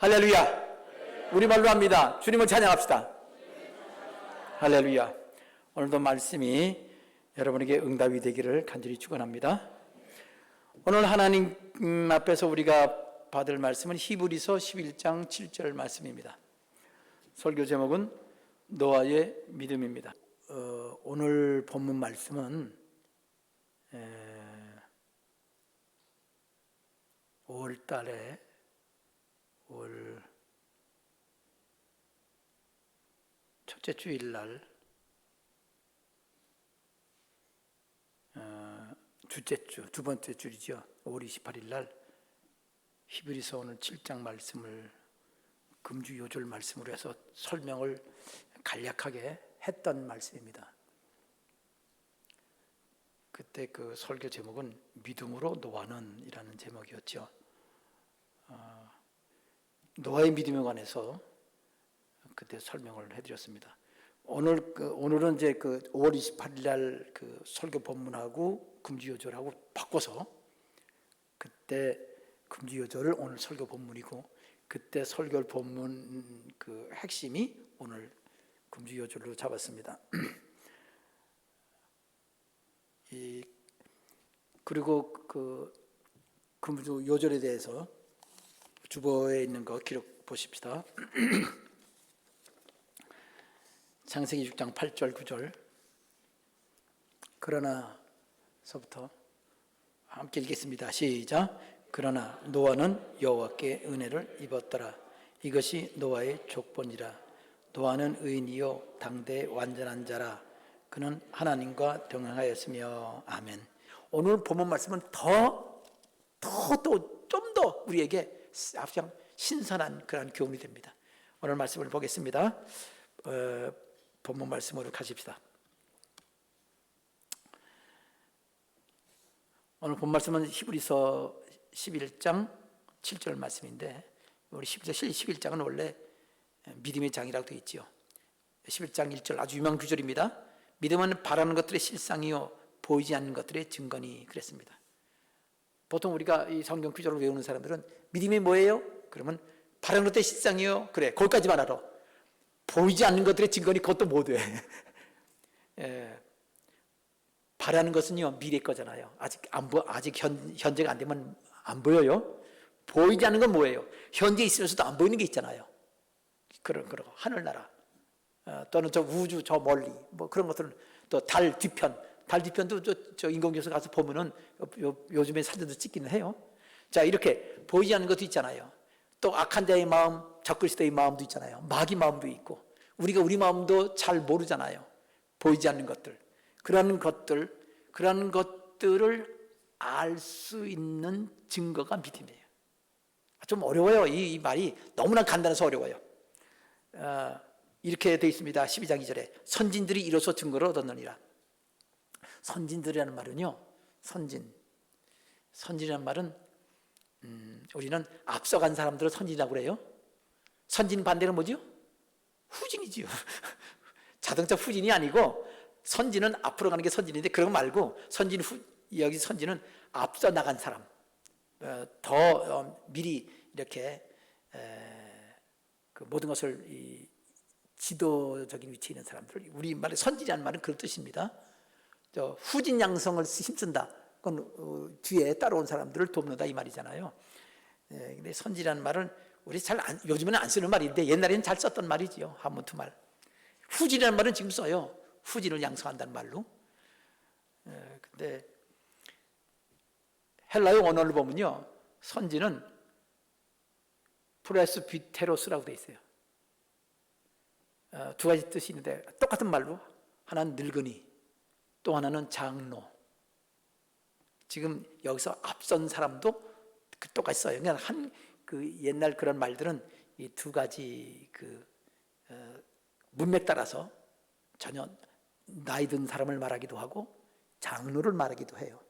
할렐루야. 우리말로 합니다. 주님을 찬양합시다. 할렐루야. 오늘도 말씀이 여러분에게 응답이 되기를 간절히 축원합니다. 오늘 하나님 앞에서 우리가 받을 말씀은 히브리서 11장 7절 말씀입니다. 설교 제목은 노아의 믿음입니다. 오늘 본문 말씀은 5월 달에 5월 첫째 주일날 둘째 주, 두 번째 주이죠. 5월 28일 날 히브리서 오늘 7장 말씀을 금주 요절 말씀으로 해서 설명을 간략하게 했던 말씀입니다. 그때 그 설교 제목은 믿음으로 노아는 이라는 제목이었죠. 노아의 믿음에 관해서 그때 설명을 해드렸습니다. 오늘은 이제 그 5월 28일 날 그 설교 본문하고 금주 요절하고 바꿔서 그때 금주 요절을 오늘 설교 본문이고 그때 설교 본문 그 핵심이 오늘 금주 요절로 잡았습니다. 그리고 그 금주 요절에 대해서 주보에 있는 거 기록 보십시다. 창세기 6장 8절 9절 그러나서부터 함께 읽겠습니다. 시작. 그러나 노아는 여호와께 은혜를 입었더라. 이것이 노아의 족본이라. 노아는 의인이요 당대 완전한 자라. 그는 하나님과 동행하였으며. 아멘. 오늘 본문 말씀은 좀 더 우리에게 그냥 신선한 그런 교훈이 됩니다. 오늘 말씀을 보겠습니다. 본문 말씀으로 가십시다. 오늘 본 말씀은 히브리서 11장 7절 말씀인데 우리 11장은 원래 믿음의 장이라고 되어 있죠. 11장 1절 아주 유명한 구절입니다. 믿음은 바라는 것들의 실상이요 보이지 않는 것들의 증거니 그랬습니다. 보통 우리가 이 성경 구절을 외우는 사람들은 믿음이 뭐예요? 그러면 바라는 것들의 실상이요. 그래, 거기까지만 알아. 보이지 않는 것들의 증거니 그것도 못 돼. 바라는 것은요 미래 거잖아요. 아직 현재가 안 되면 안 보여요. 보이지 않는 건 뭐예요? 현재 있으면서도 안 보이는 게 있잖아요. 그런 하늘나라 또는 저 우주 저 멀리 뭐 그런 것들은 또 달 뒤편도 저 인공위성 가서 보면은 요즘에 사진도 찍기는 해요. 자, 이렇게 보이지 않는 것도 있잖아요. 또 악한 자의 마음, 적그리스도의 마음도 있잖아요. 마귀 마음도 있고 우리가 우리 마음도 잘 모르잖아요. 보이지 않는 것들, 그런 것들을 알 수 있는 증거가 믿음이에요. 좀 어려워요. 이 말이 너무나 간단해서 어려워요. 이렇게 되어 있습니다. 12장 2절에 선진들이 이로써 증거를 얻었느니라. 선진들이라는 말은요, 선진이라는 말은 우리는 앞서간 사람들을 선진이라고 그래요. 선진 반대는 뭐죠? 후진이지요. 자동차 후진이 아니고 선진은 앞으로 가는 게 선진인데 그런 거 말고 여기 선진은 앞서 나간 사람, 더 미리 이렇게 그 모든 것을 지도적인 위치에 있는 사람들, 우리 말에 선진이라는 말은 그런 뜻입니다. 후진 양성을 힘쓴다. 그건 뒤에 따라온 사람들을 돕는다 이 말이잖아요. 근데 선진이라는 말은 우리 요즘에는 안 쓰는 말인데 옛날에는 잘 썼던 말이지요. 한문 투말. 후진이라는 말은 지금 써요. 후진을 양성한다는 말로. 근데 헬라어 언어를 보면요, 선진은 프레스비테로스라고 되어 있어요. 두 가지 뜻이 있는데 똑같은 말로 하나는 늙은이, 또 하나는 장로. 지금 여기서 앞선 사람도 똑같이 써요. 그냥 그 옛날 그런 말들은 이 두 가지 문맥 따라서 전혀 나이 든 사람을 말하기도 하고 장로를 말하기도 해요.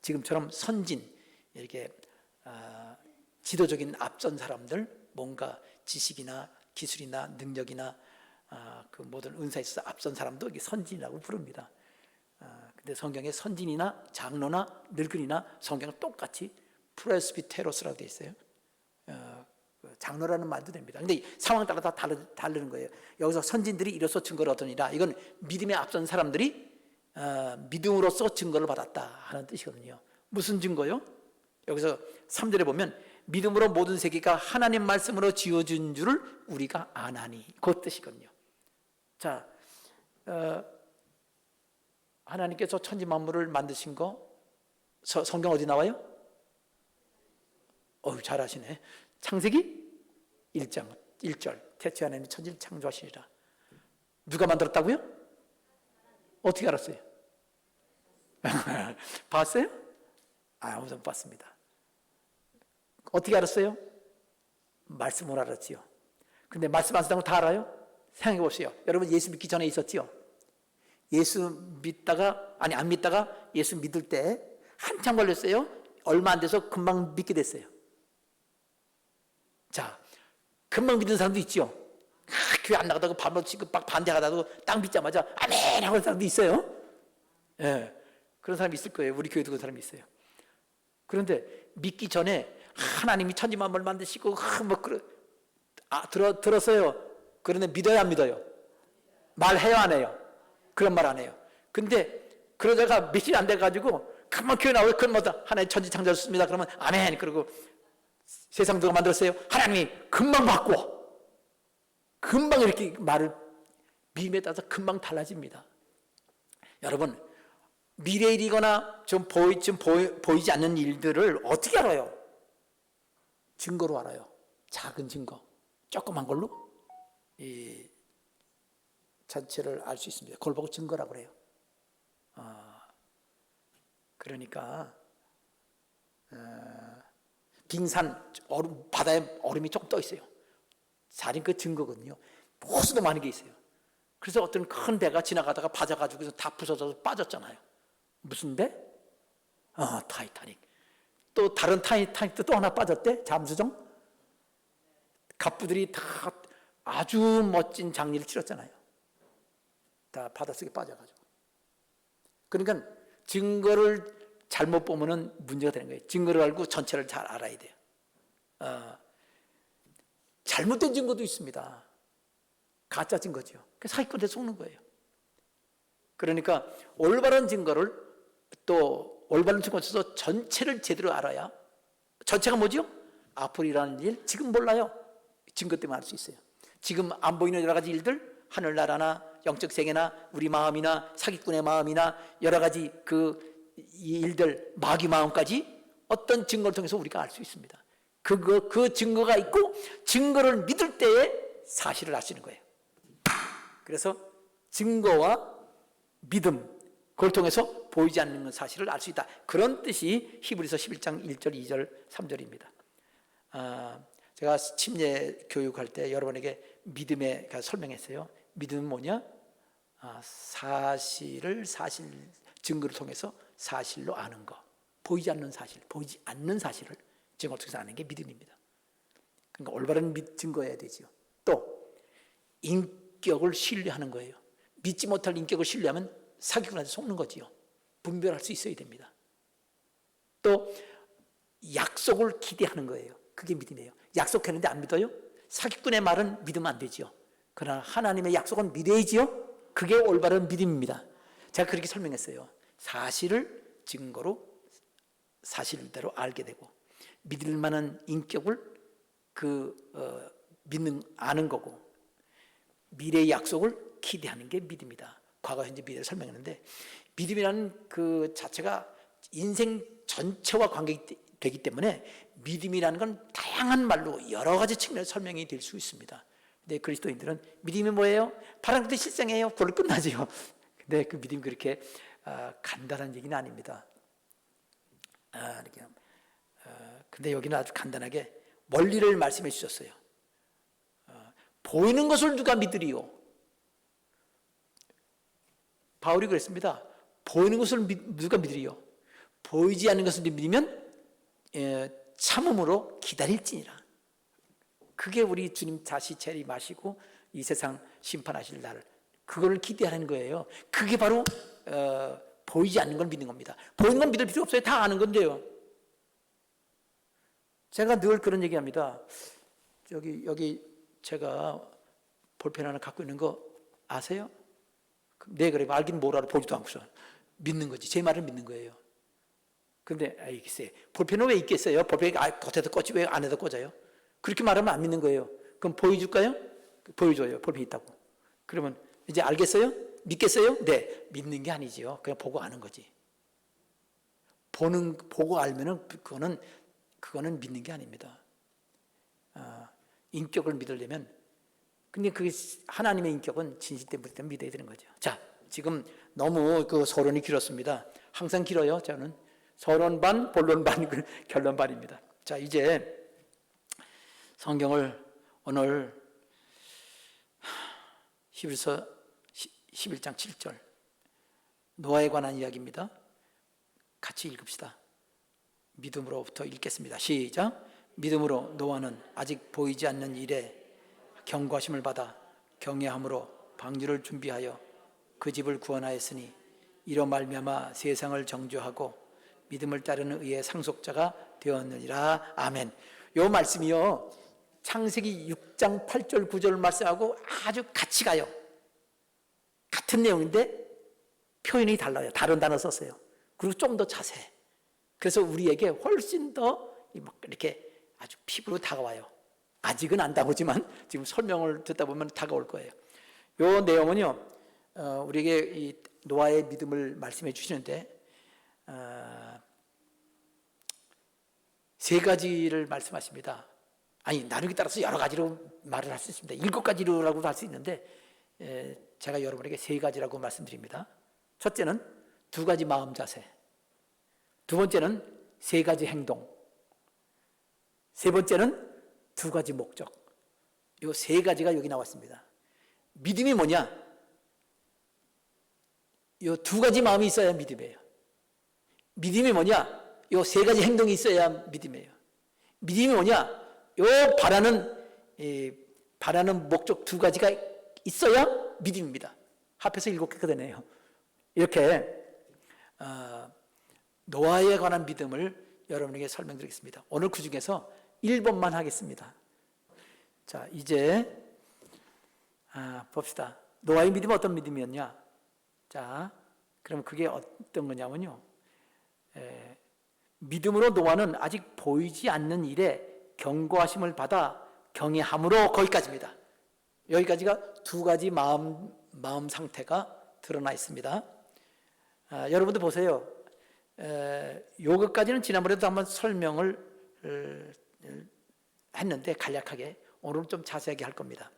지금처럼 선진, 이렇게 지도적인 앞선 사람들, 뭔가 지식이나 기술이나 능력이나 그 모든 은사에 있어서 앞선 사람도 이게 선진이라고 부릅니다. 근데 성경에 선진이나 장로나 늙은이나 성경은 똑같이 프레스비테로스라고 되어 있어요. 장로라는 말도 됩니다. 근데 상황 따라 다 다르는 거예요. 여기서 선진들이 이로써 증거를 얻으니라. 이건 믿음에 앞선 사람들이 믿음으로써 증거를 받았다 하는 뜻이거든요. 무슨 증거요? 여기서 3절에 보면 믿음으로 모든 세계가 하나님 말씀으로 지어진 줄을 우리가 아나니, 그 뜻이거든요. 자, 하나님께서 천지 만물을 만드신 거 성경 어디 나와요? 잘하시네. 창세기 1장 1절 태초에 하나님이 천지를 창조하시니라. 누가 만들었다고요? 어떻게 알았어요? 봤어요? 아무도 못 봤습니다. 어떻게 알았어요? 말씀으로 알았지요. 근데 말씀 안 쓴다고 다 알아요? 생각해 보세요. 여러분 예수 믿기 전에 있었지요? 예수 믿다가 안 믿다가 예수 믿을 때 한참 걸렸어요. 얼마 안 돼서 금방 믿게 됐어요. 자, 금방 믿는 사람도 있죠. 교회 안 나가다가 밥을 치고 막 반대하다가 딱 믿자마자 아멘 하는 사람도 있어요. 예, 그런 사람이 있을 거예요. 우리 교회도 그런 사람이 있어요. 그런데 믿기 전에 하나님이 천지 만물을 만드시고 들었어요. 그런데 믿어요, 안 믿어요? 말해요, 안 해요? 그런 말 안 해요. 근데 그러다가 며칠 안 돼가지고 금방 교회 나오고 그러면 하나님 천지 창조하셨습니다. 그러면 아멘. 그러고 세상 누가 만들었어요? 하나님이 금방 바꿔. 금방 이렇게 말을 믿음에 따라서 금방 달라집니다. 여러분 미래 일이거나 지금 보이지 않는 일들을 어떻게 알아요? 증거로 알아요. 작은 증거, 조그만 걸로 이 전체를 알 수 있습니다. 그걸 보고 증거라고 그래요. 그러니까 빙산 바다에 얼음이 조금 떠 있어요. 살인 그 증거거든요. 호수도 많은 게 있어요. 그래서 어떤 큰 배가 지나가다가 빠져가지고 다 부서져서 빠졌잖아요. 무슨 배? 타이타닉. 또 다른 타이타닉도 또 하나 빠졌대. 잠수정. 갑부들이 다 아주 멋진 장리를 치렀잖아요. 다 바닷속에 빠져가지고. 그러니까 증거를 잘못 보면은 문제가 되는 거예요. 증거를 알고 전체를 잘 알아야 돼요. 잘못된 증거도 있습니다. 가짜 증거죠. 사기꾼한테 속는 거예요. 그러니까 올바른 증거를 또 올바른 증거에 있어서 전체를 제대로 알아야, 전체가 뭐죠? 앞으로 일어나는 일 지금 몰라요. 증거 때문에 알 수 있어요. 지금 안 보이는 여러 가지 일들, 하늘나라나 영적 세계나 우리 마음이나 사기꾼의 마음이나 여러 가지 이 일들, 마귀 마음까지 어떤 증거를 통해서 우리가 알 수 있습니다. 그 증거가 있고 증거를 믿을 때에 사실을 알 수 있는 거예요. 그래서 증거와 믿음, 그걸 통해서 보이지 않는 사실을 알 수 있다. 그런 뜻이 히브리서 11장 1절, 2절, 3절입니다. 제가 침례 교육할 때 여러분에게 믿음에 설명했어요. 믿음은 뭐냐? 증거를 통해서 사실로 아는 거. 보이지 않는 사실을 증거를 통해서 아는 게 믿음입니다. 그러니까 올바른 증거여야 되지요. 또 인격을 신뢰하는 거예요. 믿지 못할 인격을 신뢰하면 사기꾼한테 속는 거지요. 분별할 수 있어야 됩니다. 또 약속을 기대하는 거예요. 그게 믿음이에요. 약속했는데 안 믿어요? 사기꾼의 말은 믿으면 안 되지요. 그러나 하나님의 약속은 믿어야지요. 그게 올바른 믿음입니다. 제가 그렇게 설명했어요. 사실을 증거로 사실대로 알게 되고 믿을 만한 인격을 아는 거고 미래의 약속을 기대하는 게 믿음이다. 과거, 현재, 미래를 설명했는데 믿음이라는 그 자체가 인생 전체와 관계되기 때문에 믿음이라는 건 다양한 말로 여러 가지 측면에서 설명이 될 수 있습니다. 근데 그리스도인들은 믿음이 뭐예요? 바람 그대 실생이에요. 그걸로 끝나지요. 근데 그 믿음이 그렇게 간단한 얘기는 아닙니다. 근데 여기는 아주 간단하게 원리를 말씀해 주셨어요. 보이는 것을 누가 믿으리요? 바울이 그랬습니다. 보이는 것을 누가 믿으리요? 보이지 않는 것을 믿으면 참음으로 기다릴지니라. 그게 우리 주님 다시 재림하시고 이 세상 심판하실 날, 그걸 기대하는 거예요. 그게 바로 보이지 않는 걸 믿는 겁니다. 보이는 건 믿을 필요 없어요. 다 아는 건데요. 제가 늘 그런 얘기합니다. 여기 제가 볼펜 하나 갖고 있는 거 아세요? 네, 그래. 알긴 뭘 알아. 보지도 않고서. 믿는 거지. 제 말을 믿는 거예요. 근데, 글쎄, 볼펜은 왜 있겠어요? 볼펜이 겉에도 꽂지 왜 안에도 꽂아요? 그렇게 말하면 안 믿는 거예요. 그럼 보여줄까요? 보여줘요. 볼펜 있다고. 그러면 이제 알겠어요? 믿겠어요? 네. 믿는 게 아니지요. 그냥 보고 아는 거지. 보고 알면은 그거는 믿는 게 아닙니다. 인격을 믿으려면, 근데 그게 하나님의 인격은 진실때 믿어야 되는 거죠. 자, 지금 너무 그 서론이 길었습니다. 항상 길어요. 저는 서론 반, 본론 반, 결론 반입니다. 자, 이제 성경을 오늘 히브리서 11장 7절 노아에 관한 이야기입니다. 같이 읽읍시다. 믿음으로부터 읽겠습니다. 시작. 믿음으로 노아는 아직 보이지 않는 일에 경고하심을 받아 경외함으로 방주를 준비하여 그 집을 구원하였으니 이로 말미암아 세상을 정죄하고 믿음을 따르는 의의 상속자가 되었느니라. 아멘. 요 말씀이요, 창세기 6장 8절 9절 말씀하고 아주 같이 가요. 같은 내용인데 표현이 달라요. 다른 단어 썼어요. 그리고 좀 더 자세해. 그래서 우리에게 훨씬 더 이렇게 아주 피부로 다가와요. 아직은 안 다가오지만 지금 설명을 듣다 보면 다가올 거예요. 이 내용은요, 우리에게 이 노아의 믿음을 말씀해 주시는데 세 가지를 말씀하십니다. 아니, 나누기 따라서 여러 가지로 말을 할 수 있습니다. 7가지로라고도 할 수 있는데 제가 여러분에게 세 가지라고 말씀드립니다. 첫째는 2가지 마음 자세, 두 번째는 3가지 행동, 세 번째는 2가지 목적. 이 3가지가 여기 나왔습니다. 믿음이 뭐냐? 이 2가지 마음이 있어야 믿음이에요. 믿음이 뭐냐? 이 3가지 행동이 있어야 믿음이에요. 믿음이 뭐냐? 이 바라는 목적 2가지가 있어야 믿음입니다. 합해서 7개가 되네요. 이렇게 노아에 관한 믿음을 여러분에게 설명드리겠습니다. 오늘 그 중에서 1번만 하겠습니다. 자, 이제 봅시다. 노아의 믿음은 어떤 믿음이었냐? 자, 그럼 그게 어떤 거냐면요, 믿음으로 노아는 아직 보이지 않는 일에 경고하심을 받아 경외함으로, 거기까지입니다. 여기까지가 2가지 마음 상태가 드러나 있습니다. 여러분들 보세요. 요것까지는 지난번에도 한번 설명을 했는데 간략하게, 오늘은 좀 자세하게 할 겁니다.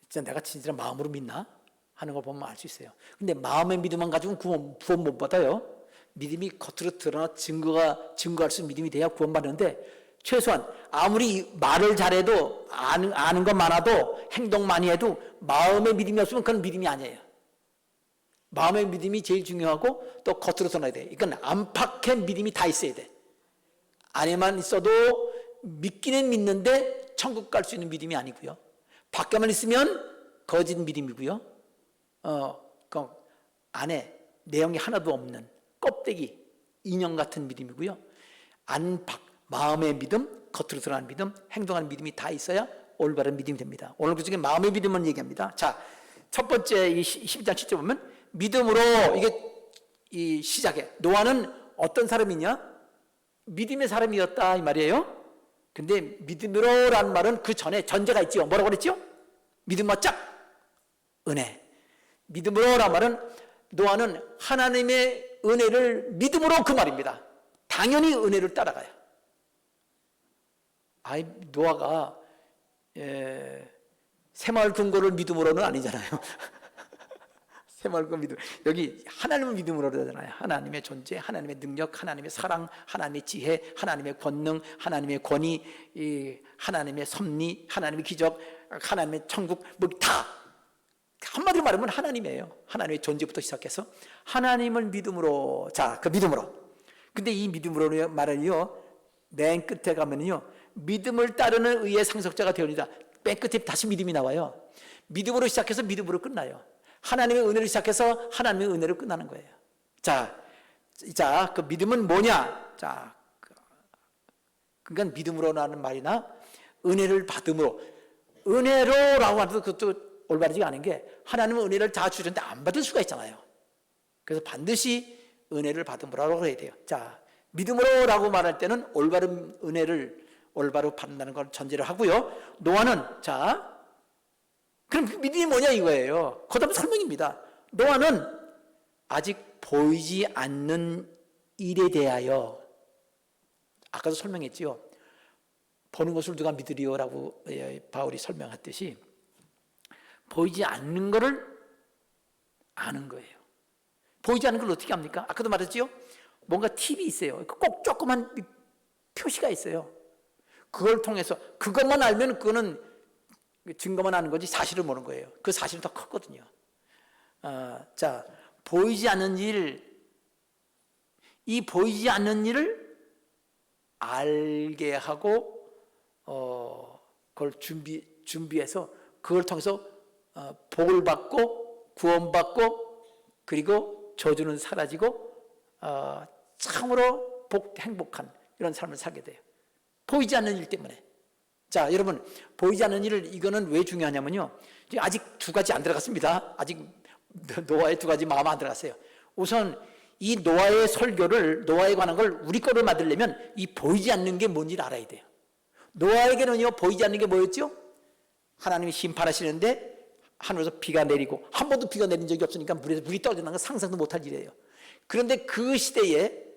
진짜 내가 진실한 마음으로 믿나? 하는 걸 보면 알 수 있어요. 근데 마음의 믿음만 가지고는 구원 못 받아요. 믿음이 겉으로 드러나 증거할 수 있는 믿음이 돼야 구원받는데, 최소한 아무리 말을 잘해도 아는 것 많아도 행동 많이 해도 마음의 믿음이 없으면 그건 믿음이 아니에요. 마음의 믿음이 제일 중요하고 또 겉으로 드러나야 돼. 이건 안팎의 믿음이 다 있어야 돼. 안에만 있어도 믿기는 믿는데 천국 갈 수 있는 믿음이 아니고요. 밖에만 있으면 거짓 믿음이고요. 그 안에 내용이 하나도 없는 껍데기 인형 같은 믿음이고요. 안팎 마음의 믿음, 겉으로 드러나는 믿음, 행동하는 믿음이 다 있어야 올바른 믿음이 됩니다. 오늘 그 중에 마음의 믿음을 얘기합니다. 자, 첫 번째 이 12장 7절 보면 믿음으로, 이게 이 시작해. 노아는 어떤 사람이냐? 믿음의 사람이었다 이 말이에요. 근데 믿음으로라는 말은 그 전에 전제가 있죠. 뭐라고 그랬죠? 믿음 맞짝 은혜. 믿음으로라는 말은 노아는 하나님의 은혜를 믿음으로, 그 말입니다. 당연히 은혜를 따라가요. 노아가 새마을 금고를 믿음으로는 아니잖아요. 새마을 금고 믿음, 여기 하나님을 믿음으로 그러잖아요. 하나님의 존재, 하나님의 능력, 하나님의 사랑, 하나님의 지혜, 하나님의 권능, 하나님의 권위, 하나님의 섭리, 하나님의 기적, 하나님의 천국, 뭐 다 한마디로 말하면 하나님이에요. 하나님의 존재부터 시작해서 하나님을 믿음으로. 자, 그 믿음으로. 근데 이 믿음으로 말은요, 맨 끝에 가면요, 믿음을 따르는 의의 상속자가 되오리다. 맨 끝에 다시 믿음이 나와요. 믿음으로 시작해서 믿음으로 끝나요. 하나님의 은혜를 시작해서 하나님의 은혜로 끝나는 거예요. 자, 그 믿음은 뭐냐? 자, 그러니까 믿음으로라는 말이나 은혜를 받음으로, 은혜로라고 하도 그것도 올바르지가 않은 게, 하나님은 은혜를 다 주셨는데 안 받을 수가 있잖아요. 그래서 반드시 은혜를 받음으로라고 해야 돼요. 자, 믿음으로라고 말할 때는 올바른 은혜를 올바로 받는다는 걸 전제를 하고요. 노아는, 자, 그럼 그 믿음이 뭐냐 이거예요. 그 다음 설명입니다. 노아는 아직 보이지 않는 일에 대하여, 아까도 설명했지요. 보는 것을 누가 믿으리요라고 바울이 설명했듯이 보이지 않는 것을 아는 거예요. 보이지 않는 걸 어떻게 합니까? 아까도 말했지요. 뭔가 팁이 있어요. 꼭 조그만 표시가 있어요. 그걸 통해서, 그것만 알면 그거는 증거만 하는 거지 사실을 모르는 거예요. 그 사실은 더 컸거든요. 자, 보이지 않는 일, 이 보이지 않는 일을 알게 하고 그걸 준비해서 그걸 통해서 복을 받고 구원받고 그리고 저주는 사라지고 참으로 행복한 이런 삶을 살게 돼요. 보이지 않는 일 때문에. 자, 여러분, 보이지 않는 일을, 이거는 왜 중요하냐면요, 아직 두 가지 안 들어갔습니다. 아직 노아의 두 가지 마음 안 들어갔어요. 우선 이 노아의 설교를, 노아에 관한 걸 우리 거를 만들려면 이 보이지 않는 게 뭔지를 알아야 돼요. 노아에게는요, 보이지 않는 게 뭐였죠? 하나님이 심판하시는데 하늘에서 비가 내리고, 한 번도 비가 내린 적이 없으니까 물에서 물이 떨어진다는 건 상상도 못할 일이에요. 그런데 그 시대에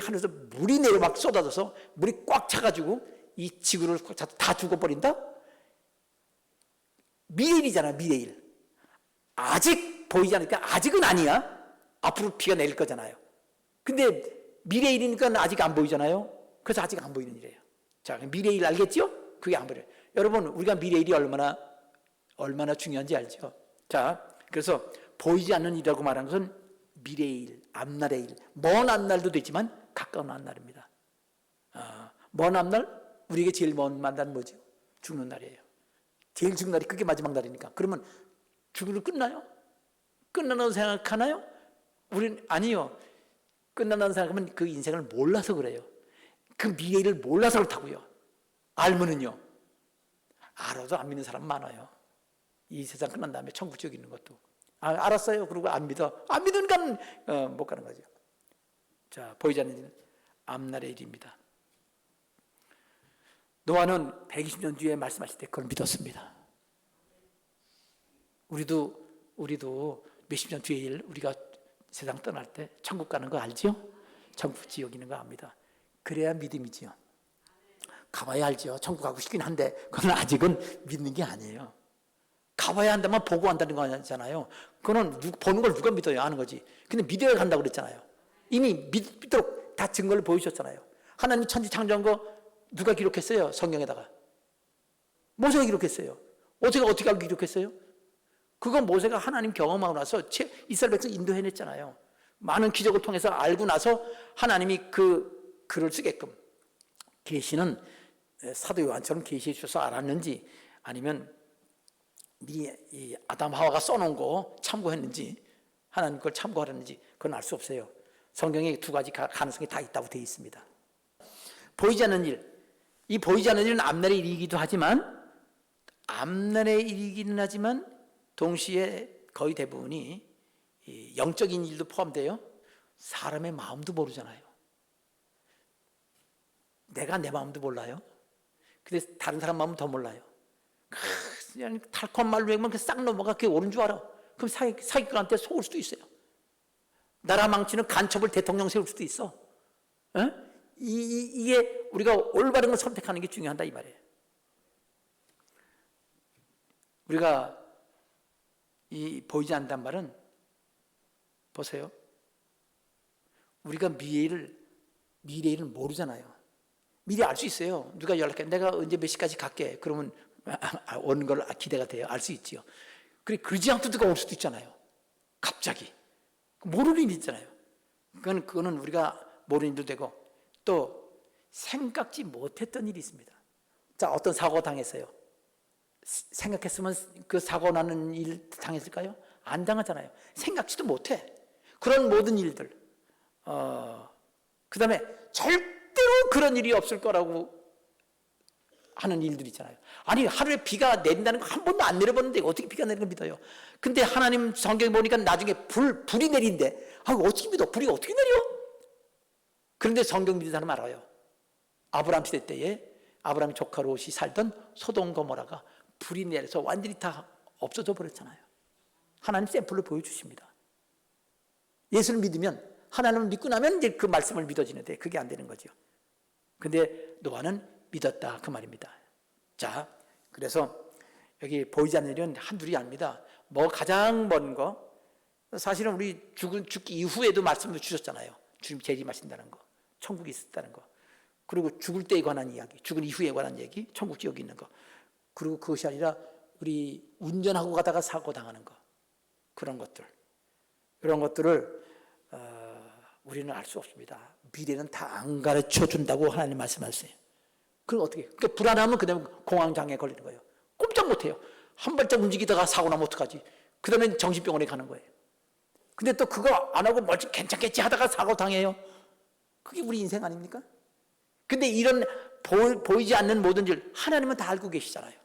하늘에서 물이 내려 막 쏟아져서 물이 꽉 차가지고 이 지구를 다 죽어버린다? 미래일이잖아, 미래일. 아직 보이지 않으니까 아직은 아니야. 앞으로 비가 내릴 거잖아요. 근데 미래일이니까 아직 안 보이잖아요. 그래서 아직 안 보이는 일이에요. 자, 미래일 알겠죠? 그게 안 보여요. 여러분, 우리가 미래일이 얼마나 중요한지 알죠? 자, 그래서 보이지 않는 일이라고 말하는 것은 미래일, 앞날의 일, 먼 앞날도 되지만 가까운 앞날입니다. 먼 앞날, 우리에게 제일 먼 날은 뭐죠? 죽는 날이에요. 제일 죽는 날이 그게 마지막 날이니까. 그러면 죽으면 끝나요? 끝난다고 생각하나요? 우리는 아니요. 끝난다고 생각하면 그 인생을 몰라서 그래요. 그 미래를 몰라서 그렇다고요. 알면은요, 알아도 안 믿는 사람 많아요. 이 세상 끝난 다음에 천국 지옥 있는 것도 알았어요. 그리고 안 믿어. 안 믿으니까 못 가는 거죠. 자, 보이지 않는 일은 앞날의 일입니다. 노아는 120년 뒤에 말씀하실 때 그걸 믿었습니다. 우리도 몇십 년 뒤의 일, 우리가 세상 떠날 때 천국 가는 거 알죠? 천국 지옥 있는 거 압니다. 그래야 믿음이지요. 가봐야 알죠. 천국 가고 싶긴 한데 그건 아직은 믿는 게 아니에요. 가봐야 한다면 보고 한다는 거 아니잖아요. 그거는 보는 걸 누가 믿어야 하는 거지. 근데 믿어야 간다고 그랬잖아요. 이미 믿도록 다 증거를 보여주셨잖아요. 하나님 천지 창조한 거 누가 기록했어요? 성경에다가. 모세가 기록했어요. 모세가 어떻게 알고 기록했어요? 그건 모세가 하나님 경험하고 나서 이스라엘 백성 인도해냈잖아요. 많은 기적을 통해서 알고 나서 하나님이 그 글을 쓰게끔, 계시는 사도 요한처럼 계시해 주셔서 알았는지 아니면 이 아담 하와가 써놓은 거 참고했는지, 하나님 걸 참고하렸는지 그건 알 수 없어요. 성경에 두 가지 가능성이 다 있다고 되어 있습니다. 보이지 않는 일, 이 보이지 않는 일은 앞날의 일이기도 하지만, 앞날의 일이기는 하지만 동시에 거의 대부분이 영적인 일도 포함돼요. 사람의 마음도 모르잖아요. 내가 내 마음도 몰라요. 근데 다른 사람 마음은 더 몰라요. 그냥 달콤한 말로 하면 싹 넘어가 그게 옳은 줄 알아. 그럼 사기꾼한테 속을 수도 있어요. 나라 망치는 간첩을 대통령 세울 수도 있어. 이게 우리가 올바른 걸 선택하는 게 중요하다 이 말이에요. 우리가 이 보이지 않는단 말은, 보세요. 우리가 미래일을 모르잖아요. 미리 알 수 있어요. 누가 연락해. 내가 언제 몇 시까지 갈게. 그러면 오는 걸 기대가 돼요. 알 수 있지요. 그러지 않고 누가 올 수도 있잖아요. 갑자기. 모르는 일이 있잖아요. 그거는 우리가 모르는 일도 되고, 또 생각지 못했던 일이 있습니다. 자, 어떤 사고 당했어요. 생각했으면 그 사고 나는 일 당했을까요? 안 당하잖아요. 생각지도 못해. 그런 모든 일들. 그 다음에 절대 절대로 그런 일이 없을 거라고 하는 일들 있잖아요. 아니, 하루에 비가 내린다는 거 한 번도 안 내려봤는데 어떻게 비가 내리는 걸 믿어요? 근데 하나님 성경에 보니까 나중에 불이 내린대. 어떻게 믿어? 불이 어떻게 내려? 그런데 성경 믿는 사람 알아요. 아브라함 시대 때에 아브라함 조카 롯이 살던 소돔 고모라가 불이 내려서 완전히 다 없어져 버렸잖아요. 하나님 샘플을 보여주십니다. 예수를 믿으면, 하나님을 믿고 나면 이제 그 말씀을 믿어지는데 그게 안 되는 거죠. 근데 노아는 믿었다, 그 말입니다. 자, 그래서 여기 보이지 않는 일은 한둘이 아닙니다. 가장 먼 거, 사실은 우리 죽기 이후에도 말씀을 주셨잖아요. 주님 재림하신다는 거, 천국이 있었다는 거, 그리고 죽을 때에 관한 이야기, 죽은 이후에 관한 얘기, 천국 지역이 있는 거, 그리고 그것이 아니라 우리 운전하고 가다가 사고 당하는 거, 그런 것들을 우리는 알 수 없습니다. 미래는 다 안 가르쳐 준다고 하나님 말씀하세요. 그럼 어떻게? 그러니까 불안하면 그다음에 공황장애 걸리는 거예요. 꼼짝 못해요. 한 발짝 움직이다가 사고 나면 어떡하지? 그 다음에 정신병원에 가는 거예요. 근데 또 그거 안 하고 멀쩡 괜찮겠지 하다가 사고 당해요. 그게 우리 인생 아닙니까? 근데 이런 보이지 않는 모든 일 하나님은 다 알고 계시잖아요.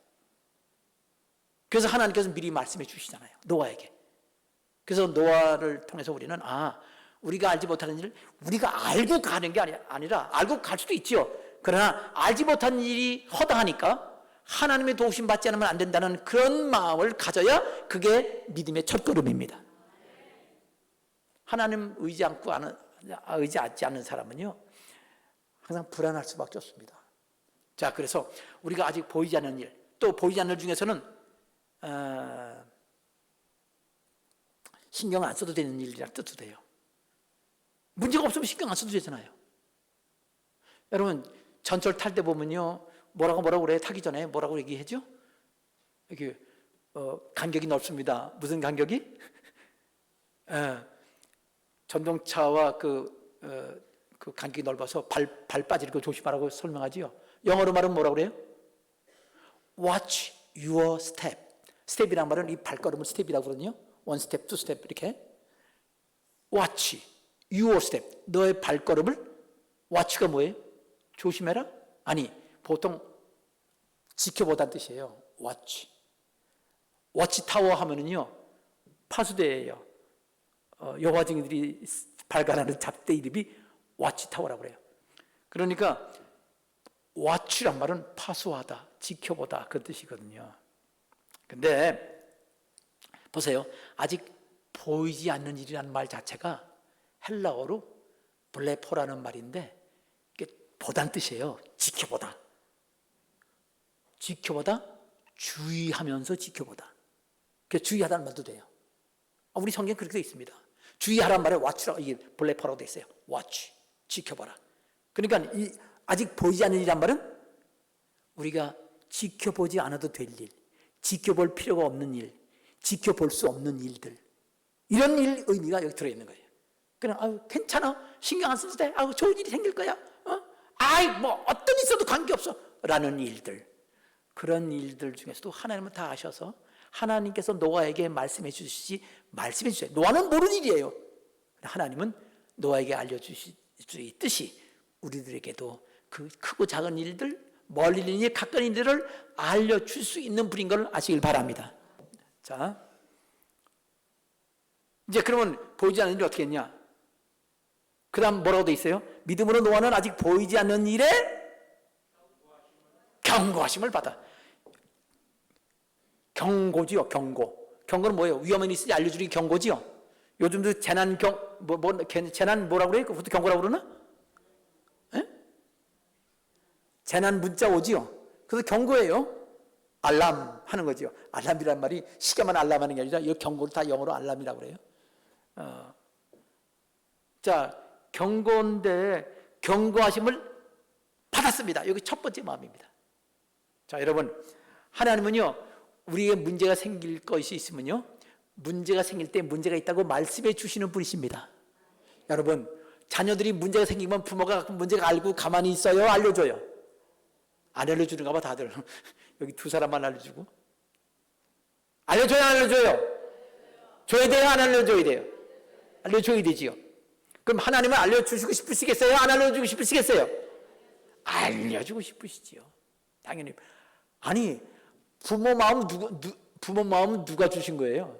그래서 하나님께서 미리 말씀해 주시잖아요. 노아에게. 그래서 노아를 통해서 우리는 우리가 알지 못하는 일을 우리가 알고 가는 게 아니라 알고 갈 수도 있지요. 그러나 알지 못한 일이 허다하니까 하나님의 도우심 받지 않으면 안 된다는 그런 마음을 가져야 그게 믿음의 첫걸음입니다. 하나님 의지하지 않는 사람은요 항상 불안할 수밖에 없습니다. 자, 그래서 우리가 아직 보이지 않는 일, 또 보이지 않는 일 중에서는 신경 안 써도 되는 일이라 뜻도 돼요. 문제가 없으면 신경 안 써도 되잖아요. 여러분, 전철 탈 때 보면요 뭐라고 그래요? 타기 전에 뭐라고 얘기하죠? 이렇게 간격이 넓습니다. 무슨 간격이? 전동차와 그 간격이 넓어서 발 빠지는 거 조심하라고 설명하지요. 영어로 말하면 뭐라고 그래요? Watch your step. 스텝이란 말은 이 발걸음을 스텝이라고 그러거든요. one step, two step 이렇게. Watch your step. 너의 발걸음을, watch가 뭐예요? 조심해라? 아니, 보통 지켜보다는 뜻이에요. watch. 워치타워 하면은요 파수대예요. 여호와 증인들이 발간하는 잡대 이름이 워치타워라고 그래요. 그러니까 watch란 말은 파수하다, 지켜보다 그 뜻이거든요. 근데 보세요. 아직 보이지 않는 일이라는 말 자체가 헬라어로 블레포라는 말인데 이게 보다는 뜻이에요. 지켜보다. 지켜보다, 주의하면서 지켜보다. 그래서 주의하다는 말도 돼요. 우리 성경에 그렇게 되어 있습니다. 주의하라는 말에 watch라고, 이게 블레포라고 되어 있어요. watch, 지켜보라. 그러니까 아직 보이지 않는 일이란 말은 우리가 지켜보지 않아도 될 일, 지켜볼 필요가 없는 일, 지켜볼 수 없는 일들, 이런 일 의미가 여기 들어있는 거예요. 그냥 괜찮아, 신경 안 써도 돼, 좋은 일이 생길 거야, 어떤 있어도 관계없어 라는 일들, 그런 일들 중에서도 하나님은 다 아셔서 하나님께서 노아에게 말씀해 주세요. 노아는 모르는 일이에요. 하나님은 노아에게 알려주실 수 있듯이 우리들에게도 그 크고 작은 일들, 멀리 있는 일, 가까운 일들을 알려줄 수 있는 분인 걸 아시길 바랍니다. 자, 이제 그러면 보이지 않는 일이 어떻게 했냐? 그 다음 뭐라고 돼 있어요? 믿음으로 노아는 아직 보이지 않는 일에 경고하심을 받아. 경고지요, 경고. 경고는 뭐예요? 위험한 일이 있으니 알려주기 경고지요. 요즘도 재난 재난 뭐라고 그래요? 그것도 경고라고 그러나? 에? 재난 문자 오지요. 그래서 경고예요. 알람 하는 거지요. 알람이란 말이 시계만 알람하는 게 아니라 이 경고를 다 영어로 알람이라고 그래요. 자, 경고인데 경고하심을 받았습니다. 여기 첫 번째 마음입니다. 자, 여러분, 하나님은요 우리에게 문제가 생길 것이 있으면요 문제가 생길 때 문제가 있다고 말씀해 주시는 분이십니다. 여러분, 자녀들이 문제가 생기면 부모가 문제가 알고 가만히 있어요? 알려줘요? 안 알려주는가 봐 다들. 여기 두 사람만 알려주고. 알려줘요? 안 알려줘요? 줘야 돼요? 안 알려줘야 돼요? 알려줘야 되지요. 그럼 하나님은 알려주시고 싶으시겠어요? 안 알려주고 싶으시겠어요? 알려주고 싶으시지요. 당연히. 아니, 부모 마음 누가 주신 거예요?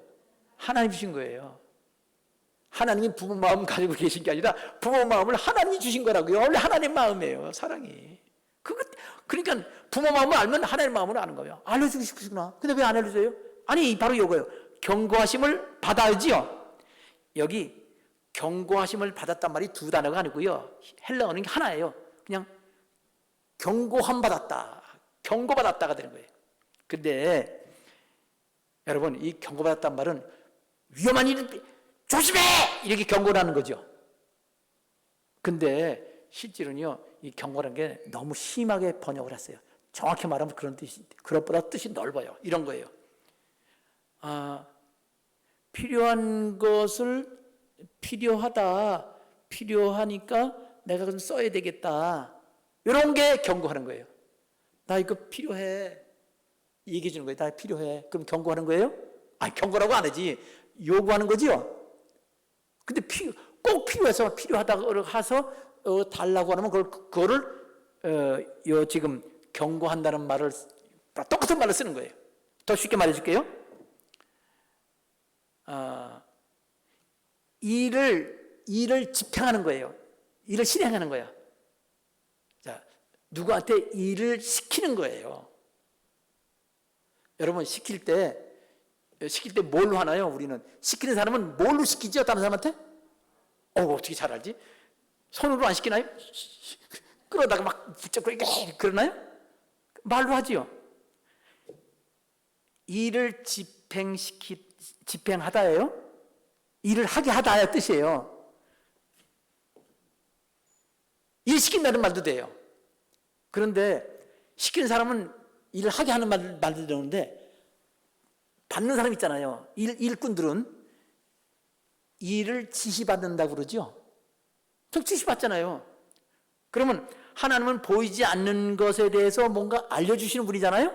하나님 주신 거예요. 하나님이 부모 마음 가지고 계신 게 아니라 부모 마음을 하나님이 주신 거라고요. 원래 하나님 마음이에요, 사랑이. 그러니까 부모 마음을 알면 하나님 마음을 아는 거예요. 알려주고 싶으시구나. 근데 왜 안 알려줘요? 아니, 바로 이거예요. 경고하심을 받아야지요. 여기 경고하심을 받았단 말이 두 단어가 아니고요. 헬라어는 하나예요. 그냥 경고함 받았다, 경고받았다가 되는 거예요. 근데 여러분, 이 경고받았단 말은 위험한 일 조심해! 이렇게 경고를 하는 거죠. 근데 실제로는요, 이 경고라는 게 너무 심하게 번역을 했어요. 정확히 말하면 그런 뜻이, 그것보다 뜻이 넓어요. 이런 거예요. 필요한 것을 필요하니까 내가 좀 써야 되겠다. 이런 게 경고하는 거예요. 나 이거 필요해. 얘기해 주는 거예요. 나 필요해. 그럼 경고하는 거예요? 아니, 경고라고 안 하지. 요구하는 거지요. 근데 꼭 필요해서 필요하다고 해서 달라고 하면 그거를 지금 경고한다는 말을 똑같은 말을 쓰는 거예요. 더 쉽게 말해줄게요. 일을 집행하는 거예요. 일을 실행하는 거야. 자, 누구한테 일을 시키는 거예요. 여러분, 시킬 때 뭘로 하나요? 우리는 시키는 사람은 뭘로 시키죠? 다른 사람한테? 어떻게 잘 알지? 손으로 안 시키나요? 끌어다가 막 붙잡고 그러나요? 말로 하지요. 일을 집행하다예요. 일을 하게 하다의 뜻이에요. 일 시킨다는 말도 돼요. 그런데 시키는 사람은 일을 하게 하는 말도 되는데, 받는 사람 있잖아요. 일꾼들은 일을 지시받는다고 그러죠. 저 지시받잖아요. 그러면 하나님은 보이지 않는 것에 대해서 뭔가 알려주시는 분이잖아요.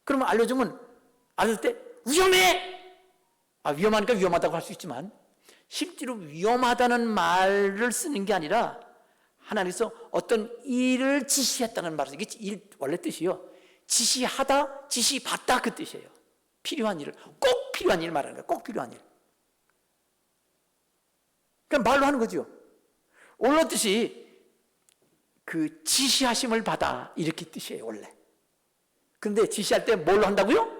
그러면 알려줄 때 위험해! 위험하니까 위험하다고 할 수 있지만, 실제로 위험하다는 말을 쓰는 게 아니라 하나님께서 어떤 일을 지시했다는 말을, 이게 원래 뜻이요. 지시받다 그 뜻이에요. 필요한 일을, 꼭 필요한 일 말하는 거예요. 꼭 필요한 일. 그냥 말로 하는 거죠. 원래 뜻이 그 지시하심을 받아, 이렇게 뜻이에요, 원래. 그런데 지시할 때 뭘로 한다고요?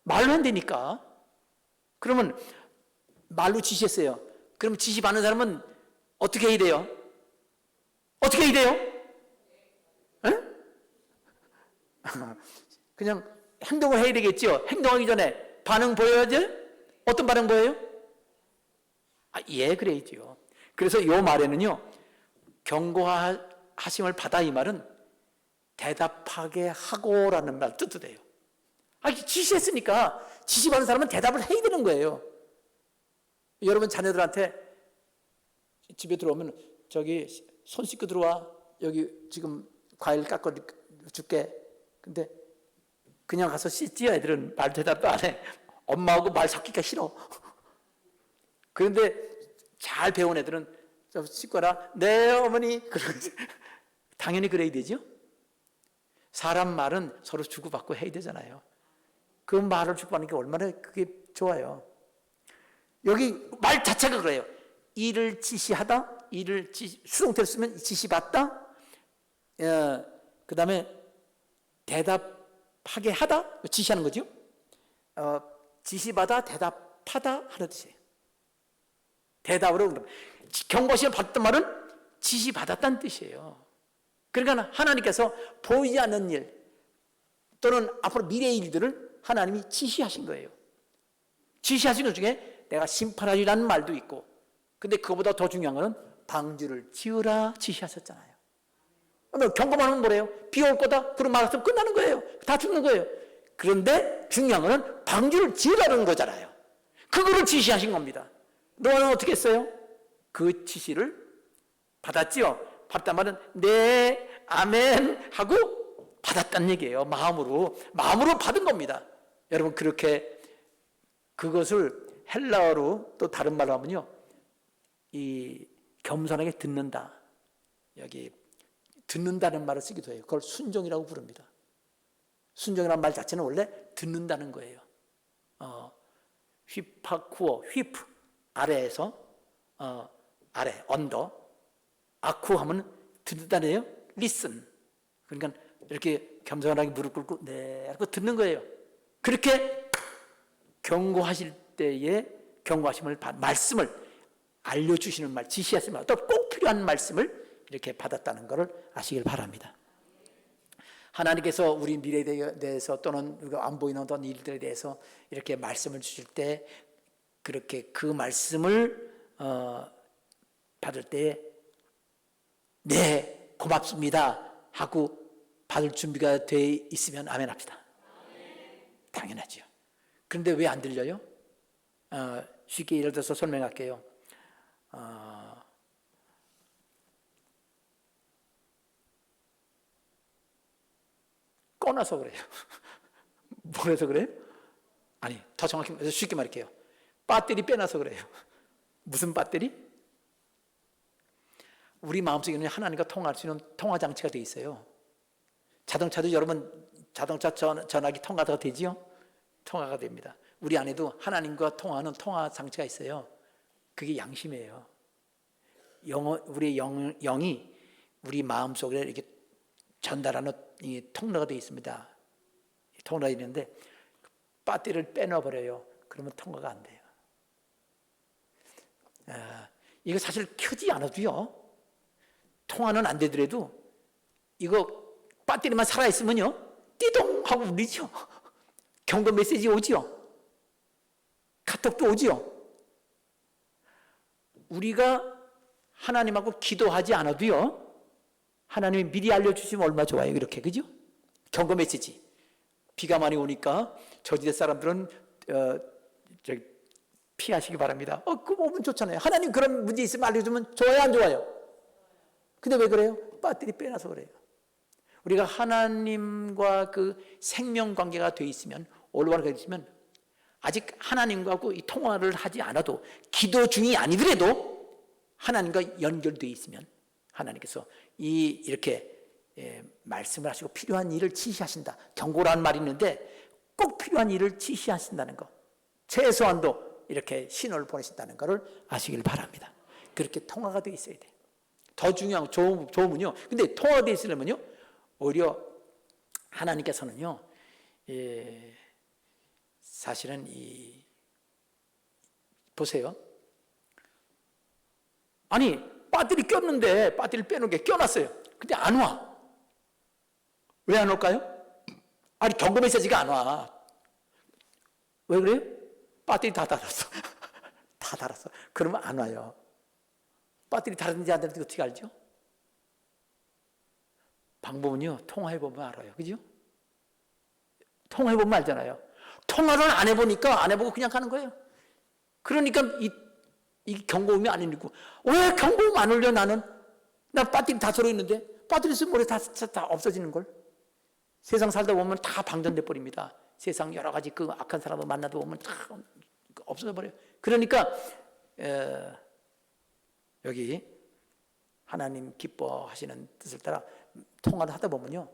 말로 한다니까. 그러면 말로 지시했어요. 그럼 지시받는 사람은 어떻게 해야 돼요? 어떻게 해야 돼요? 에? 그냥 행동을 해야 되겠죠. 행동하기 전에 반응 보여야죠. 어떤 반응 보여요? 예, 그래야죠. 그래서 이 말에는요, 경고하심을 받아, 이 말은 대답하게 하고라는 말 뜻도 돼요. 지시했으니까 지시받는 사람은 대답을 해야 되는 거예요. 여러분 자녀들한테 집에 들어오면 저기 손 씻고 들어와. 여기 지금 과일 깎아 줄게. 근데 그냥 가서 씻지요. 애들은 말 대답도 안 해. 엄마하고 말 섞기가 싫어. 그런데 잘 배운 애들은 좀 씻거라. 네, 어머니. 당연히 그래야 되죠. 사람 말은 서로 주고받고 해야 되잖아요. 그 말을 주고받는 게 얼마나 그게 좋아요. 여기 말 자체가 그래요. 일을 지시하다, 수동태로 쓰면 지시받다, 그 다음에 대답하게 하다, 지시하는 거죠. 지시받아 대답하다 하는 뜻이에요. 대답으로 경고심을 받았단 말은 지시받았다는 뜻이에요. 그러니까 하나님께서 보이지 않는 일 또는 앞으로 미래의 일들을 하나님이 지시하신 거예요. 지시하신 것 중에 내가 심판하리라는 말도 있고, 근데 그거보다 더 중요한 것은 방주를 지으라 지시하셨잖아요. 경고만 하면 뭐래요? 비 올 거다. 그런 말 없으면 끝나는 거예요. 다 죽는 거예요. 그런데 중요한 것은 방주를 지으라는 거잖아요. 그거를 지시하신 겁니다. 너는 어떻게 했어요? 그 지시를 받았지요. 받았단 말은 네, 아멘 하고 받았다는 얘기예요. 마음으로 받은 겁니다. 여러분, 그렇게 그것을 헬라어로 또 다른 말로 하면요, 이 겸손하게 듣는다. 여기 듣는다는 말을 쓰기도 해요. 그걸 순종이라고 부릅니다. 순종이라는 말 자체는 원래 듣는다는 거예요. 휘파쿠어, 휘프 아래에서 아래 언더, 아쿠 하면 듣는다네요. listen. 그러니까 이렇게 겸손하게 무릎 꿇고 네 하고 듣는 거예요. 그렇게 경고하실 때에 경고하심을 말씀을 알려주시는 말, 지시하시는 또 꼭 필요한 말씀을 이렇게 받았다는 것을 아시길 바랍니다. 하나님께서 우리 미래에 대해서 또는 우리가 안 보이는 어떤 일들에 대해서 이렇게 말씀을 주실 때 그렇게 그 말씀을 받을 때 네, 고맙습니다 하고 받을 준비가 돼 있으면 아멘 합시다. 당연하죠. 그런데 왜 안 들려요? 쉽게 예를 들어서 설명할게요. 꺼놔서 그래요. 뭐래서 그래요? 아니, 더 정확히 쉽게 말할게요. 배터리 빼놔서 그래요. 무슨 배터리? 우리 마음속에는 하나님과 통화할 수 있는 통화 장치가 되어 있어요. 자동차도 여러분 자동차 전화기 통화가 되지요? 통화가 됩니다. 우리 안에도 하나님과 통화하는 통화 장치가 있어요. 그게 양심이에요. 우리 영이 우리 마음속에 이렇게 전달하는 이 통로가 되어 있습니다. 통로가 있는데 배터리를 빼놔버려요. 그러면 통화가 안 돼요. 이거 사실 켜지 않아도요. 통화는 안 되더라도 이거 배터리만 살아있으면요. 띠동 하고 울리죠. 경고 메시지 오지요. 카톡도 오지요. 우리가 하나님하고 기도하지 않아도요. 하나님이 미리 알려주시면 얼마나 좋아요. 이렇게 그죠? 경고 메시지. 비가 많이 오니까 저지대 사람들은 피하시기 바랍니다. 그거 오면 좋잖아요. 하나님 그런 문제 있으면 알려주면 좋아요, 안 좋아요? 근데 왜 그래요? 배터리 빼놔서 그래요. 우리가 하나님과 그 생명관계가 돼 있으면, 올바르게 있으면 아직 하나님과고 이 통화를 하지 않아도 기도 중이 아니더라도 하나님과 연결되어 있으면 하나님께서 이렇게 말씀을 하시고 필요한 일을 지시하신다. 경고라는 말이 있는데 꼭 필요한 일을 지시하신다는 거. 최소한도 이렇게 신호를 보내신다는 것을 아시길 바랍니다. 그렇게 통화가 되어 있어야 돼요. 더 중요한 좋으면요. 근데 통화가 되어 있으려면요. 오히려 하나님께서는요. 사실은 보세요. 아니 배터리 꼈는데 배터리를 빼놓은 게 껴놨어요. 근데 안 와. 왜 안 올까요? 아니 경고 메시지가 안 와. 왜 그래요? 배터리 다 달았어. 다 달았어. 그러면 안 와요. 배터리 달았는지 안 달았는지 어떻게 알죠? 방법은요. 통화해보면 알아요. 그죠? 통화해보면 알잖아요. 통화를 안 해보니까 안 해보고 그냥 가는 거예요. 그러니까 이 경고음이 안 울리고 왜 경고음 안 울려 나는? 나 배터리 다 서로 있는데 배터리 쓰면 모레 다 없어지는 걸. 세상 살다 보면 다 방전돼 버립니다. 세상 여러 가지 그 악한 사람을 만나다 보면 다 없어져 버려요. 그러니까 여기 하나님 기뻐하시는 뜻을 따라 통화를 하다 보면요.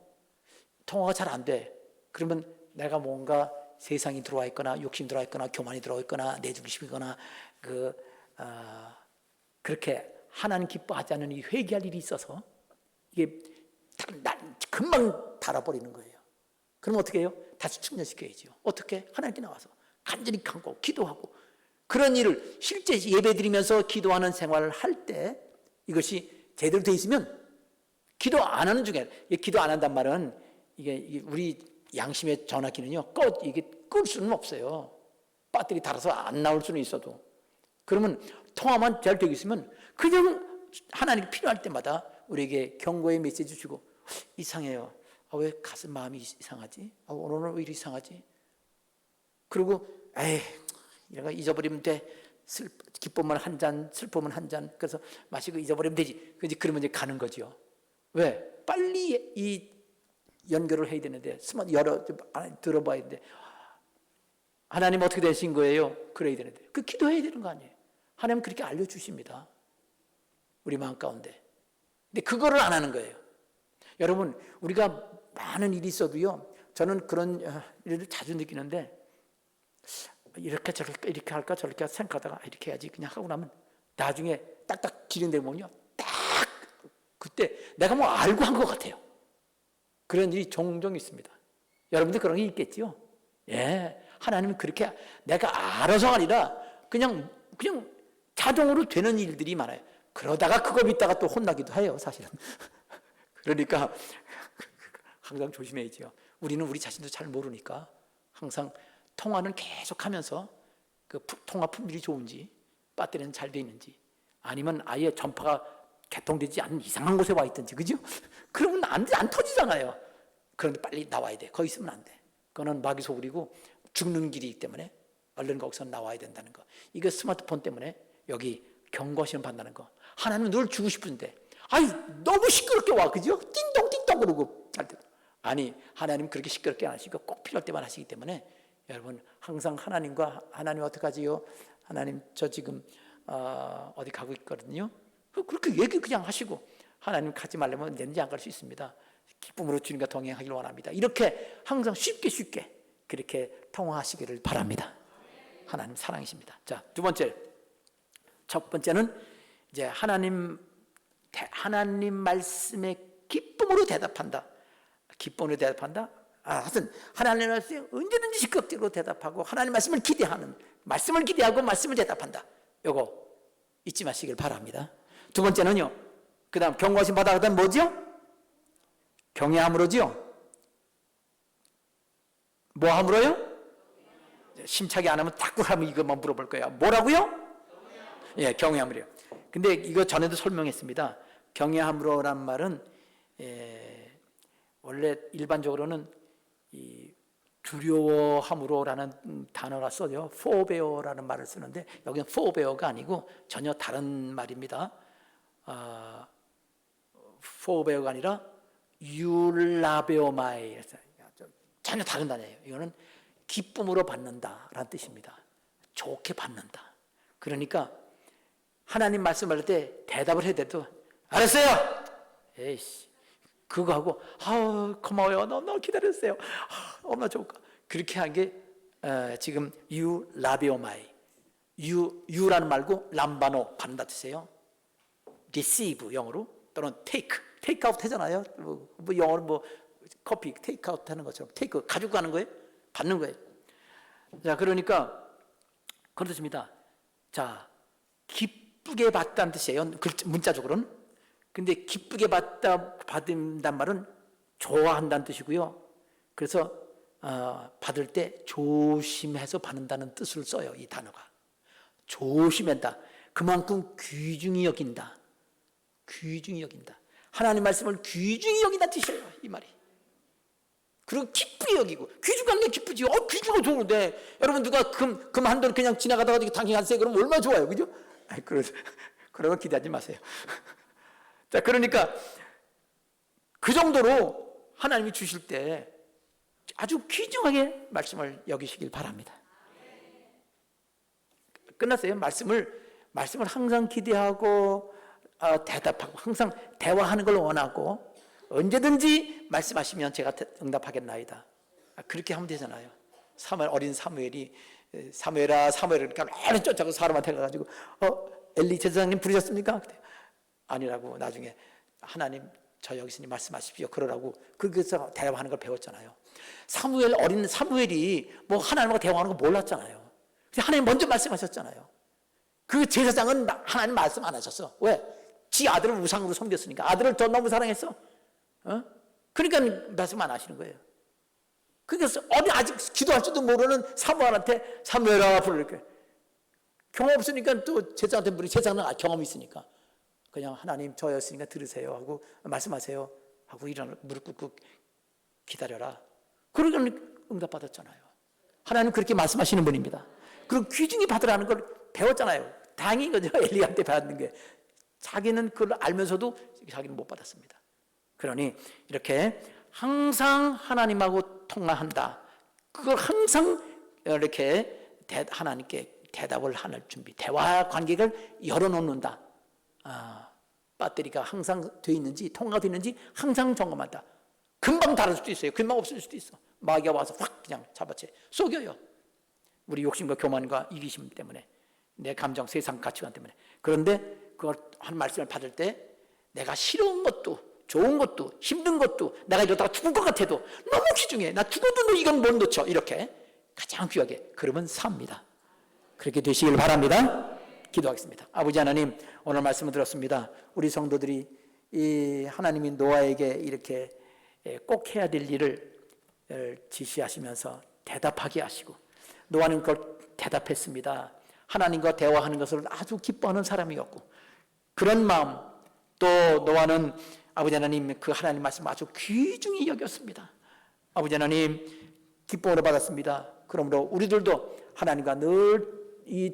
통화가 잘 안 돼. 그러면 내가 뭔가 세상이 들어와 있거나 욕심 들어와 있거나 교만이 들어와 있거나 내중심이거나 그렇게 하나님 기뻐하지 않는 이 회개할 일이 있어서 이게 금방 달아버리는 거예요. 그럼 어떻게 해요? 다시 충전시켜야죠. 어떻게? 하나님께 나와서 간절히 간구하고 기도하고 그런 일을 실제 예배 드리면서 기도하는 생활을 할 때 이것이 제대로 돼 있으면 기도 안 하는 중에 기도 안 한단 말은 이게 우리 양심의 전화기는요. 이게 끌 수는 없어요. 배터리 달아서 안 나올 수는 있어도 그러면 통화만 잘 되고 있으면 그냥 하나님이 필요할 때마다 우리에게 경고의 메시지 주시고 이상해요. 왜 가슴 마음이 이상하지? 오늘은 왜 이리 이상하지? 그리고 내가 잊어버리면 돼. 기쁨은 한 잔, 슬픔은 한 잔. 그래서 마시고 잊어버리면 되지. 그러면 이제 가는 거죠. 왜? 빨리 이 연결을 해야 되는데 들어봐야 되는데 하나님 어떻게 되신 거예요? 그래야 되는데 그 기도해야 되는 거 아니에요? 하나님 그렇게 알려주십니다. 우리 마음 가운데. 근데 그거를 안 하는 거예요. 여러분, 우리가 많은 일이 있어도요, 저는 그런 일을 자주 느끼는데, 이렇게 저렇게 이렇게 할까 저렇게 생각하다가 이렇게 해야지 그냥 하고 나면 나중에 딱딱 기른데 보면요, 딱 그때 내가 뭐 알고 한 것 같아요. 그런 일이 종종 있습니다. 여러분들 그런 게 있겠죠? 예, 하나님은 그렇게 내가 알아서가 아니라 그냥 자동으로 되는 일들이 많아요. 그러다가 그거 믿다가 또 혼나기도 해요, 사실은. 그러니까 항상 조심해야죠. 우리는 우리 자신도 잘 모르니까 항상 통화는 계속하면서 그 통화 품질이 좋은지, 배터리는 잘 돼 있는지, 아니면 아예 전파가 개통되지 않는 이상한 곳에 와 있든지, 그죠? 그러면 안 터지잖아요. 그런데 빨리 나와야 돼. 거기 있으면 안 돼. 그거는 마귀 소굴이고 죽는 길이기 때문에 얼른 거기서 나와야 된다는 거. 이거 스마트폰 때문에 여기 경고시험 받는다는 거. 하나님은 늘 주고 싶은데, 아이 너무 시끄럽게 와, 그죠? 띵동 띵동 그러고 할 때. 아니, 하나님 그렇게 시끄럽게 안 하시고 꼭 필요할 때만 하시기 때문에 여러분 항상 하나님 어떡하지요? 하나님 저 지금 어디 가고 있거든요. 그렇게 얘기 그냥 하시고, 하나님 가지 말려면 언제든지 안 갈 수 있습니다. 기쁨으로 주님과 동행하기를 원합니다. 이렇게 항상 쉽게 그렇게 통화하시기를 바랍니다. 하나님 사랑이십니다. 자, 첫 번째는 이제 하나님 말씀에 기쁨으로 대답한다. 기쁨으로 대답한다. 하여튼 하나님 말씀에 언제든지 적극적으로 대답하고 하나님 말씀을 기대하고 말씀을 대답한다. 요거 잊지 마시길 바랍니다. 두 번째는요, 그 다음 경고하심 받아가던 뭐죠? 경외함으로죠. 뭐 함으로요? 심차게 안 하면 자꾸 하면 이것만 물어볼 거예요. 뭐라고요? 예, 경외함으로요. 근데 이거 전에도 설명했습니다. 경외함으로란 말은 원래 일반적으로는 이 두려워함으로라는 단어가 써요. 포베어라는 말을 쓰는데 여기는 포베어가 아니고 전혀 다른 말입니다. 포베어가 아니라 율라베오마이, 전혀 다른 단어예요. 이거는 기쁨으로 받는다라는 뜻입니다. 좋게 받는다. 그러니까 하나님 말씀할 때 대답을 해야 돼도 알았어요. 에이씨, 그거 하고 고마워요. 너무 기다렸어요. 얼마나 좋을까. 그렇게 한 게 지금 율라베오마이, 유라는 말고 람바노 받는다 뜻이에요. receive 영어로, 또는 take out 하잖아요. 뭐 영어로 커피 take out 하는 것처럼 take 가지고 가는 거예요. 받는 거예요. 자, 그러니까 그런 뜻입니다. 자, 기쁘게 받다는 뜻이에요. 문자적으로는. 근데 기쁘게 받는단 말은 좋아한다는 뜻이고요. 그래서 받을 때 조심해서 받는다는 뜻을 써요. 이 단어가 조심한다. 그만큼 귀중히 여긴다. 하나님 말씀을 귀중히 여긴다는 뜻이에요, 이 말이. 그리고 기쁘게 여기고, 귀중한 게 기쁘지. 귀중하고 좋은데, 여러분 누가 금 한 돈 그냥 지나가다가 당신 한 세, 그럼 얼마나 좋아요, 그죠? 그런 거 기대하지 마세요. 자, 그러니까 그 정도로 하나님이 주실 때 아주 귀중하게 말씀을 여기시길 바랍니다. 끝났어요. 말씀을 항상 기대하고 대답하고 항상 대화하는 걸 원하고, 언제든지 말씀하시면 제가 응답하겠나이다. 그렇게 하면 되잖아요. 어린 사무엘이 사무엘아 그러니까 얼른 쫓아가서 사람한테 가가지고 엘리 제사장님 부르셨습니까? 아니라고 나중에 하나님 저 여기 있으니 말씀하십시오 그러라고 그래서 대화하는 걸 배웠잖아요. 어린 사무엘이 뭐 하나님과 대화하는 거 몰랐잖아요. 하나님 먼저 말씀하셨잖아요. 그 제사장은 하나님 말씀 안 하셨어. 왜? 지 아들을 우상으로 섬겼으니까. 아들을 더 너무 사랑했어. 그러니까 말씀 안 하시는 거예요. 그래서 아직 기도할 줄도 모르는 사무엘한테 사무엘아 부르니까 경험 없으니까 또 제사장한테 부르니, 제사장은 경험이 있으니까 그냥 하나님 저였으니까 들으세요 하고 말씀하세요 하고 무릎 꿇고 기다려라. 그러니까 응답받았잖아요. 하나님 그렇게 말씀하시는 분입니다. 그리고 귀중히 받으라는 걸 배웠잖아요. 다행인 거죠. 엘리한테 받는 게. 자기는 그걸 알면서도 자기는 못 받았습니다. 그러니 이렇게 항상 하나님하고 통화한다. 그걸 항상 이렇게 하나님께 대답을 하는 준비, 대화 관계를 열어놓는다. 배터리가 항상 돼 있는지 통화가 돼 있는지 항상 점검한다. 금방 다를 수도 있어요. 금방 없을 수도 있어. 마귀가 와서 확 그냥 잡아채 속여요. 우리 욕심과 교만과 이기심 때문에, 내 감정, 세상 가치관 때문에. 그런데 그걸 한 말씀을 받을 때 내가 싫은 것도 좋은 것도 힘든 것도 내가 이러다가 죽을 것 같아도 너무 귀중해. 나 죽어도 너 이건 못 놓쳐. 이렇게 가장 귀하게 그러면 삽니다. 그렇게 되시길 바랍니다. 기도하겠습니다. 아버지 하나님, 오늘 말씀을 들었습니다. 우리 성도들이 이 하나님이 노아에게 이렇게 꼭 해야 될 일을 지시하시면서 대답하게 하시고, 노아는 그걸 대답했습니다. 하나님과 대화하는 것을 아주 기뻐하는 사람이었고, 그런 마음, 또 노아는 아버지 하나님 그 하나님 말씀 아주 귀중히 여겼습니다. 아버지 하나님 기쁨으로 받았습니다. 그러므로 우리들도 하나님과 늘 이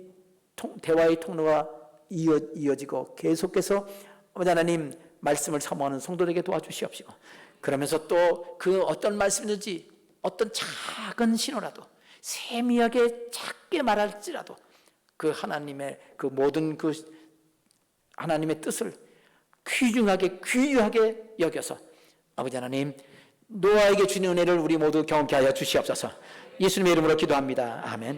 대화의 통로가 이어지고 계속해서 아버지 하나님 말씀을 사모하는 성도들에게 도와주시옵시고, 그러면서 또 그 어떤 말씀이든지 어떤 작은 신호라도 세미하게 작게 말할지라도 그 하나님의 그 모든 그 하나님의 뜻을 귀중하게 귀하게 여겨서 아버지 하나님 노아에게 주는 은혜를 우리 모두 경험케 하여 주시옵소서. 예수님의 이름으로 기도합니다. 아멘.